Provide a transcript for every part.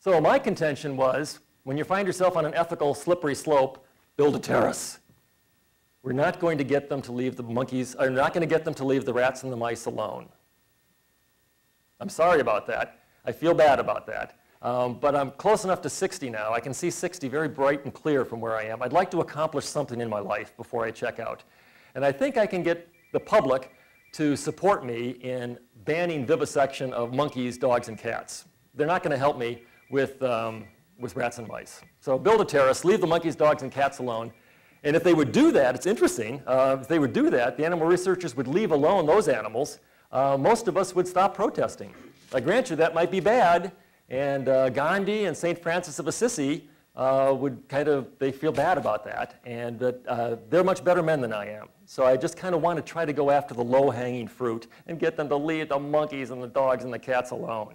So my contention was, when you find yourself on an ethical slippery slope, build a terrace. We're not going to get them to leave the monkeys, or not going to get them to leave the rats and the mice alone. I'm sorry about that. I feel bad about that. But I'm close enough to 60 now. I can see 60 very bright and clear from where I am. I'd like to accomplish something in my life before I check out. And I think I can get the public to support me in banning vivisection of monkeys, dogs, and cats. They're not going to help me with rats and mice. So build a terrace, leave the monkeys, dogs, and cats alone. And if they would do that, it's interesting, if they would do that, the animal researchers would leave alone those animals. Most of us would stop protesting. I grant you that might be bad, and Gandhi and St. Francis of Assisi would they feel bad about that, and they're much better men than I am. So I just kind of want to try to go after the low-hanging fruit and get them to leave the monkeys and the dogs and the cats alone.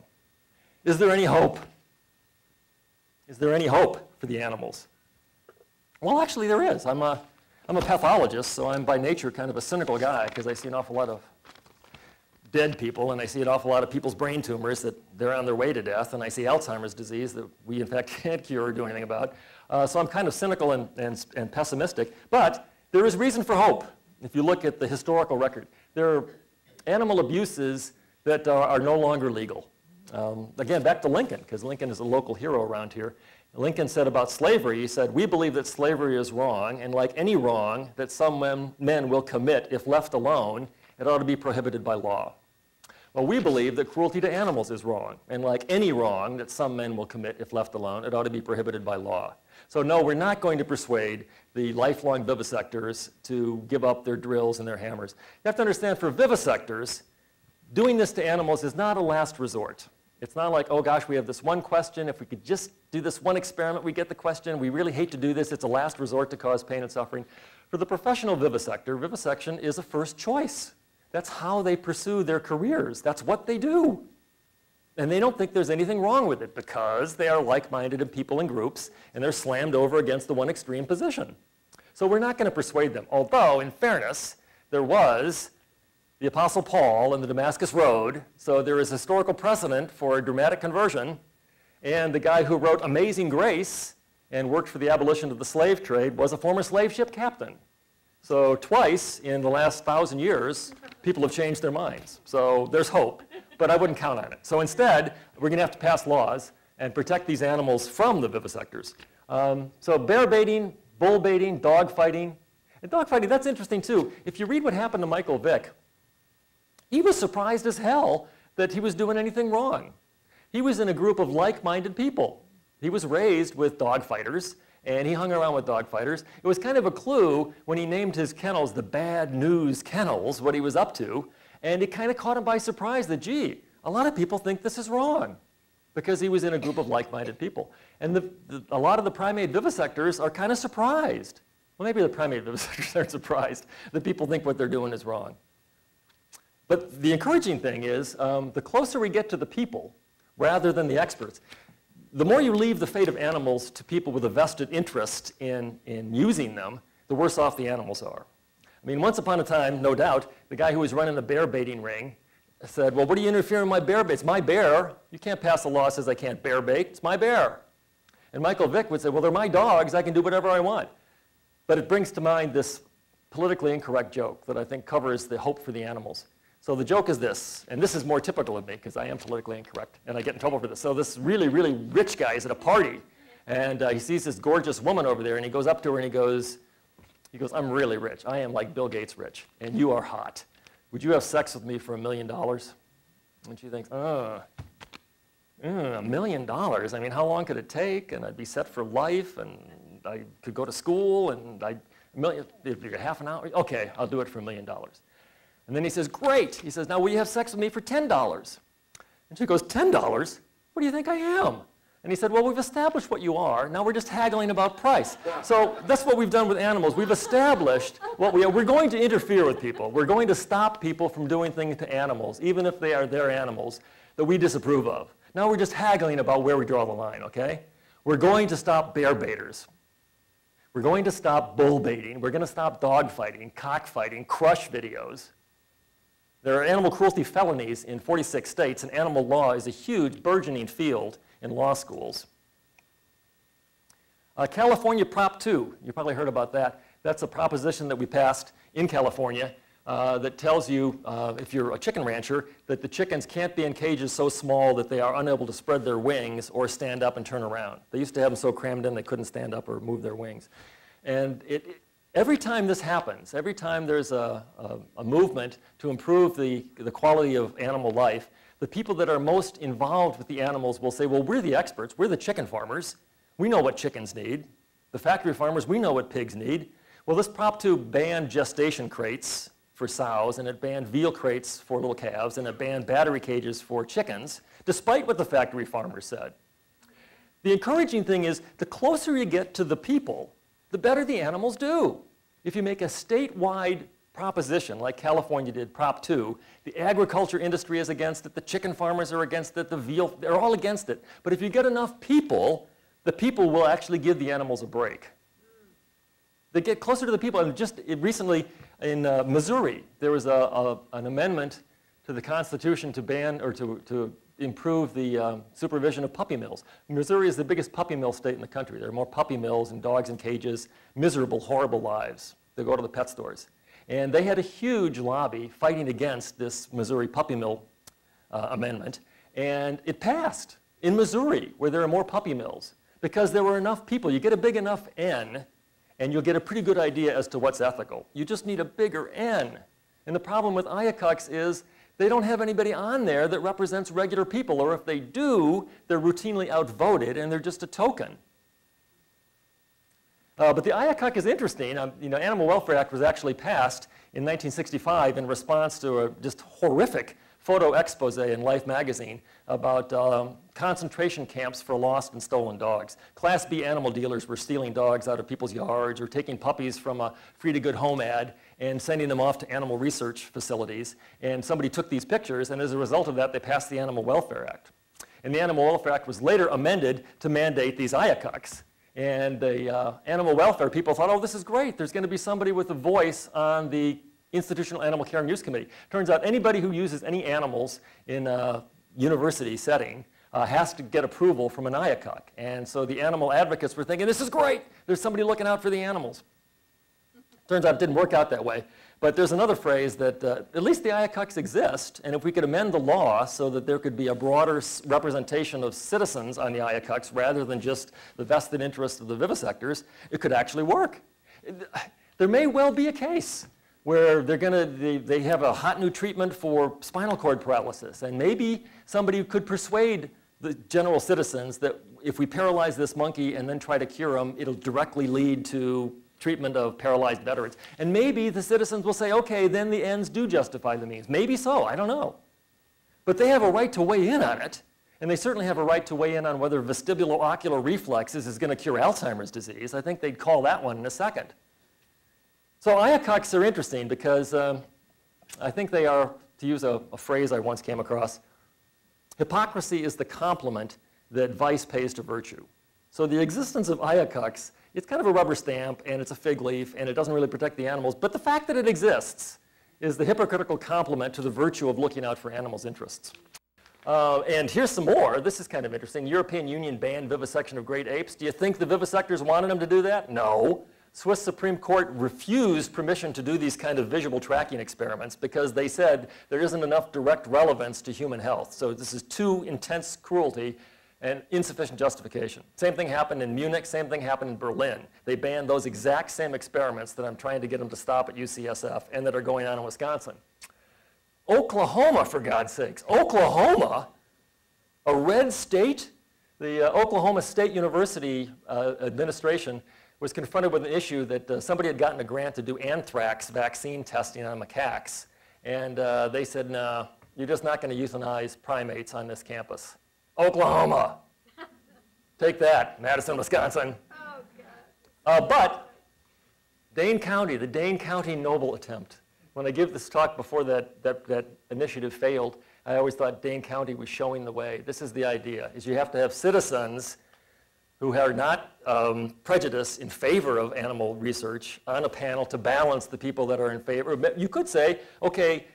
Is there any hope? Is there any hope for the animals? Well, actually there is. I'm a pathologist, so I'm by nature kind of a cynical guy because I see an awful lot of dead people, and I see an awful lot of people's brain tumors that they're on their way to death, and I see Alzheimer's disease that we in fact can't cure or do anything about. So I'm kind of cynical and pessimistic, but there is reason for hope. If you look at the historical record, there are animal abuses that are no longer legal. Again, back to Lincoln, because Lincoln is a local hero around here. Lincoln said about slavery, he said, "We believe that slavery is wrong, and like any wrong that some men will commit if left alone, it ought to be prohibited by law." Well, we believe that cruelty to animals is wrong, and like any wrong that some men will commit if left alone, it ought to be prohibited by law. So no, we're not going to persuade the lifelong vivisectors to give up their drills and their hammers. You have to understand, for vivisectors, doing this to animals is not a last resort. It's not like, oh gosh, we have this one question. If we could just do this one experiment, we get the question. We really hate to do this. It's a last resort to cause pain and suffering. For the professional vivisector, vivisection is a first choice. That's how they pursue their careers. That's what they do. And they don't think there's anything wrong with it because they are like-minded in people and groups, and they're slammed over against the one extreme position. So we're not going to persuade them. Although, in fairness, there was the Apostle Paul and the Damascus Road, so there is historical precedent for a dramatic conversion, and the guy who wrote Amazing Grace and worked for the abolition of the slave trade was a former slave ship captain. So twice in the last 1,000 years, people have changed their minds. So there's hope, but I wouldn't count on it. So instead, we're going to have to pass laws and protect these animals from the vivisectors. So bear baiting, bull baiting, dog fighting. And dog fighting, that's interesting too. If you read what happened to Michael Vick, he was surprised as hell that he was doing anything wrong. He was in a group of like-minded people. He was raised with dog fighters, and he hung around with dog fighters. It was kind of a clue when he named his kennels the Bad News Kennels, what he was up to, and it kind of caught him by surprise that, gee, a lot of people think this is wrong, because he was in a group of like-minded people. And a lot of the primate vivisectors are kind of surprised. Well, maybe the primate vivisectors aren't surprised that people think what they're doing is wrong. But the encouraging thing is, the closer we get to the people, rather than the experts, the more you leave the fate of animals to people with a vested interest in using them, the worse off the animals are. I mean, once upon a time, no doubt, the guy who was running the bear baiting ring said, well, what are you interfering with my bear bait? It's my bear. You can't pass a law that says I can't bear bait. It's my bear. And Michael Vick would say, well, they're my dogs. I can do whatever I want. But it brings to mind this politically incorrect joke that I think covers the hope for the animals. So the joke is this, and this is more typical of me because I am politically incorrect and I get in trouble for this. So this really, really rich guy is at a party and he sees this gorgeous woman over there and he goes up to her and he goes, I'm really rich. I am like Bill Gates rich and you are hot. Would you have sex with me for $1 million? And she thinks, $1 million? I mean, how long could it take? And I'd be set for life and I could go to school and it'd be half an hour. Okay, I'll do it for $1 million. And then he says, great. He says, now will you have sex with me for $10? And she goes, $10? What do you think I am? And he said, well, we've established what you are. Now we're just haggling about price. So that's what we've done with animals. We've established what we are. We're going to interfere with people. We're going to stop people from doing things to animals, even if they are their animals, that we disapprove of. Now we're just haggling about where we draw the line, okay? We're going to stop bear baiters. We're going to stop bull baiting. We're going to stop dog fighting, cock fighting, crush videos. There are animal cruelty felonies in 46 states, and animal law is a huge, burgeoning field in law schools. California Prop 2, you probably heard about that. That's a proposition that we passed in California that tells you, if you're a chicken rancher, that the chickens can't be in cages so small that they are unable to spread their wings or stand up and turn around. They used to have them so crammed in they couldn't stand up or move their wings. And every time this happens, every time there's a movement to improve the quality of animal life, the people that are most involved with the animals will say, well, we're the experts, we're the chicken farmers, we know what chickens need. The factory farmers, we know what pigs need. Well, this Prop 2 banned gestation crates for sows, and it banned veal crates for little calves, and it banned battery cages for chickens, despite what the factory farmers said. The encouraging thing is, the closer you get to the people, the better the animals do. If you make a statewide proposition, like California did, Prop 2, the agriculture industry is against it, the chicken farmers are against it, the veal, they're all against it. But if you get enough people, the people will actually give the animals a break. They get closer to the people. And just recently in Missouri, there was an amendment to the Constitution to ban or to improve the supervision of puppy mills. Missouri is the biggest puppy mill state in the country. There are more puppy mills and dogs in cages, miserable, horrible lives. They go to the pet stores. And they had a huge lobby fighting against this Missouri puppy mill amendment. And it passed in Missouri, where there are more puppy mills, because there were enough people. You get a big enough N, and you'll get a pretty good idea as to what's ethical. You just need a bigger N. And the problem with IACUCs is they don't have anybody on there that represents regular people, or if they do, they're routinely outvoted, and they're just a token. But the IACUC is interesting. Animal Welfare Act was actually passed in 1965 in response to a just horrific photo expose in Life magazine about concentration camps for lost and stolen dogs. Class B animal dealers were stealing dogs out of people's yards or taking puppies from a free-to-good home ad and sending them off to animal research facilities. And somebody took these pictures, and as a result of that, they passed the Animal Welfare Act. And the Animal Welfare Act was later amended to mandate these IACUCs. And the animal welfare people thought, oh, this is great. There's going to be somebody with a voice on the Institutional Animal Care and Use Committee. Turns out anybody who uses any animals in a university setting has to get approval from an IACUC. And so the animal advocates were thinking, this is great. There's somebody looking out for the animals. Turns out it didn't work out that way. But there's another phrase that at least the IACUCs exist, and if we could amend the law so that there could be a broader representation of citizens on the IACUCs rather than just the vested interests of the vivisectors, it could actually work. There may well be a case where they have a hot new treatment for spinal cord paralysis, and maybe somebody could persuade the general citizens that if we paralyze this monkey and then try to cure him, it'll directly lead to treatment of paralyzed veterans. And maybe the citizens will say, okay, then the ends do justify the means. Maybe so, I don't know. But they have a right to weigh in on it, and they certainly have a right to weigh in on whether vestibulo-ocular reflexes is going to cure Alzheimer's disease. I think they'd call that one in a second. So IACUCs are interesting because I think they are, to use a phrase I once came across, hypocrisy is the compliment that vice pays to virtue. So the existence of IACUCs, it's kind of a rubber stamp, and it's a fig leaf, and it doesn't really protect the animals, but the fact that it exists is the hypocritical compliment to the virtue of looking out for animals' interests. And here's some more. This is kind of interesting. European Union banned vivisection of great apes. Do you think the vivisectors wanted them to do that? No. Swiss Supreme Court refused permission to do these kind of visual tracking experiments because they said there isn't enough direct relevance to human health. So this is too intense cruelty and insufficient justification. Same thing happened in Munich, same thing happened in Berlin. They banned those exact same experiments that I'm trying to get them to stop at UCSF and that are going on in Wisconsin. Oklahoma, for God's sakes. Oklahoma, a red state? The Oklahoma State University administration was confronted with an issue that somebody had gotten a grant to do anthrax vaccine testing on macaques. And they said, no, you're just not going to euthanize primates on this campus. Oklahoma. Take that, Madison, Wisconsin. Oh, God. But Dane County, the Dane County Noble attempt. When I give this talk before that initiative failed, I always thought Dane County was showing the way. This is the idea, is you have to have citizens who are not prejudiced in favor of animal research on a panel to balance the people that are in favor. You could say, okay,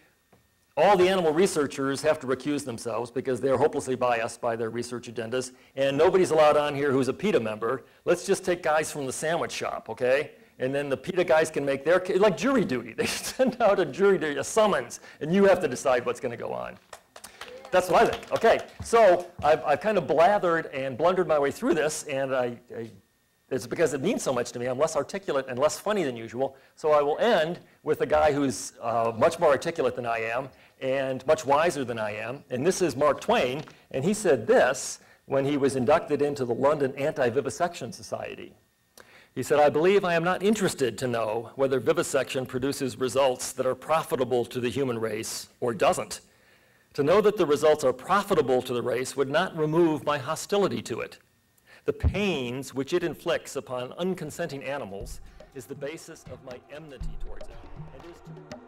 all the animal researchers have to recuse themselves because they're hopelessly biased by their research agendas, and nobody's allowed on here who's a PETA member. Let's just take guys from the sandwich shop, okay? And then the PETA guys can make their, like jury duty. They send out a jury duty, a summons, and you have to decide what's going to go on. That's what I think. Okay, so I've kind of blathered and blundered my way through this, and it's because it means so much to me. I'm less articulate and less funny than usual. So I will end with a guy who's much more articulate than I am and much wiser than I am. And this is Mark Twain. And he said this when he was inducted into the London Anti-Vivisection Society. He said, "I believe I am not interested to know whether vivisection produces results that are profitable to the human race or doesn't. To know that the results are profitable to the race would not remove my hostility to it. The pains which it inflicts upon unconsenting animals is the basis of my enmity towards it." And